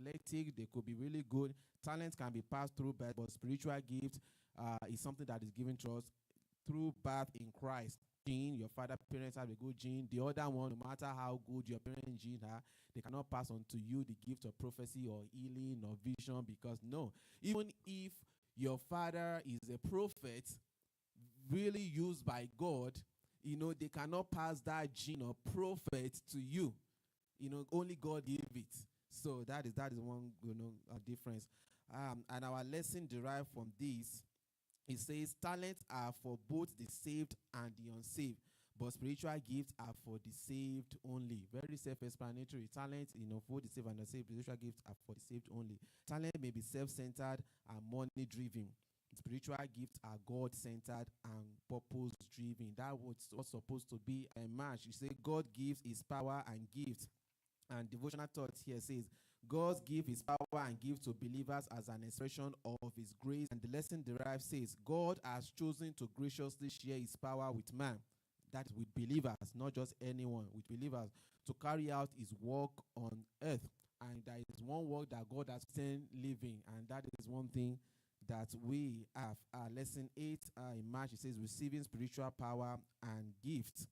athletic, they could be really good. Talent can be passed through birth, but spiritual gift is something that is given to us through birth in Christ. Gene, your father parents have a good gene. The other one, no matter how good your parents' gene are, they cannot pass on to you the gift of prophecy or healing or vision, because no, even if your father is a prophet really used by God, they cannot pass that gene of prophet to you. Only God gave it. So that is one difference. And our lesson derived from this, it says talents are for both the saved and the unsaved, but spiritual gifts are for the saved only. Very self-explanatory. Talents, for the saved and unsaved. Spiritual gifts are for the saved only. Talent may be self-centered and money-driven. Spiritual gifts are God-centered and purpose-driven. That was what's supposed to be a match. You say God gives his power and gift. And devotional thought here says, God's gift his power and gift to believers as an expression of his grace. And the lesson derived says, God has chosen to graciously share his power with man. That is with believers, not just anyone, with believers, to carry out his work on earth. And there is one work that God has sent living, and that is one thing that we have. Lesson 8 in March, it says, receiving spiritual power and gifts.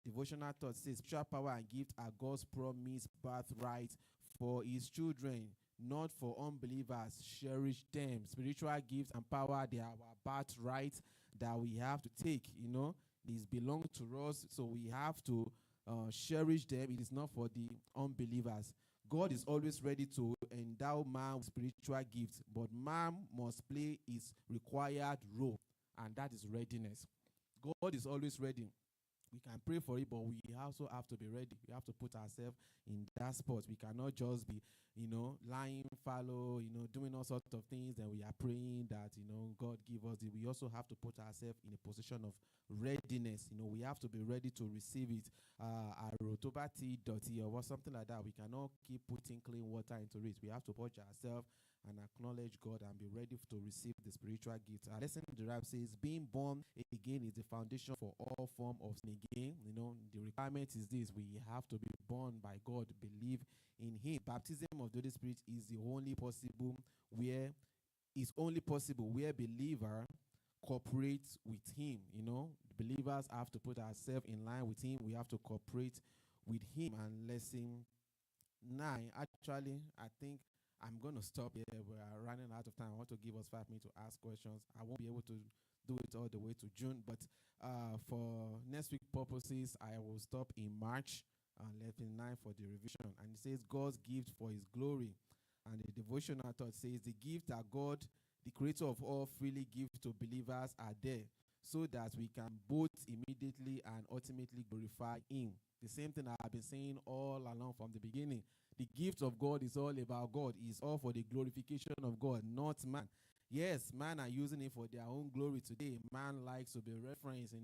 Devotional thought says, spiritual power and gift are God's promised birthright for his children, not for unbelievers. Cherish them. Spiritual gifts and power, they are our birthright that we have to take. These belong to us, so we have to cherish them. It is not for the unbelievers. God is always ready to endow man with spiritual gifts, but man must play his required role, and that is readiness. God is always ready. We can pray for it, but we also have to be ready. We have to put ourselves in that spot. We cannot just be, lying fallow, doing all sorts of things, and we are praying that, God give us it. We also have to put ourselves in a position of readiness. We have to be ready to receive it. Rotobati.e or something like that. We cannot keep putting clean water into it. We have to purge ourselves and acknowledge God and be ready to receive the spiritual gift. Our lesson derived says, being born again is the foundation for all form of sin again. The requirement is this: we have to be born by God, believe in him. Baptism of the Holy Spirit is the only possible where believer cooperates with him. Believers have to put ourselves in line with him. We have to cooperate with him. And lesson 9, actually, I think I'm going to stop here. We are running out of time. I want to give us 5 minutes to ask questions. I won't be able to do it all the way to June, but for next week purposes, I will stop in March, lesson 9 for the revision. And it says God's gift for his glory. And the devotional thought says the gift that God, the creator of all, freely gives to believers are there, so that we can both immediately and ultimately glorify him. The same thing I've been saying all along from the beginning. The gift of God is all about God. It's all for the glorification of God, not man. Yes, man are using it for their own glory today. Man likes to be referenced,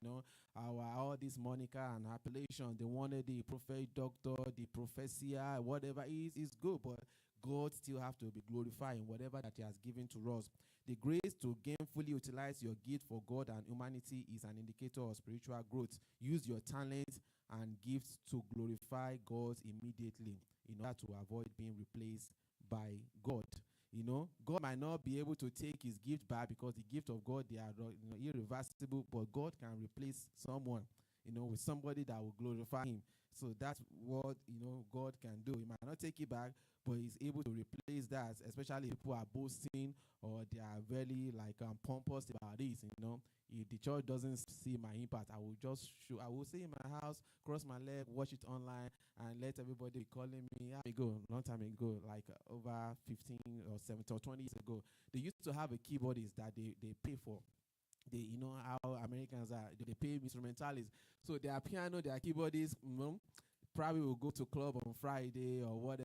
all this moniker and appellation. They wanted the prophet, doctor, the prophecia, whatever is good, but God still have to be glorified in whatever that he has given to us. The grace to gainfully utilize your gift for God and humanity is an indicator of spiritual growth. Use your talent and gifts to glorify God immediately in order to avoid being replaced by God. God might not be able to take his gift back, because the gift of God, they are irreversible, but God can replace someone, with somebody that will glorify him. So that's what, God can do. He might not take it back, but he's able to replace that, especially if people are boasting or they are very pompous about this, If the church doesn't see my impact, I will stay in my house, cross my leg, watch it online, and let everybody be calling me. Long time ago, like over 15 or 17 or 20 years ago, they used to have a keyboardist that they pay for. How Americans are, they pay instrumentalists. So their piano, their keyboardists, probably will go to club on Friday or whatever.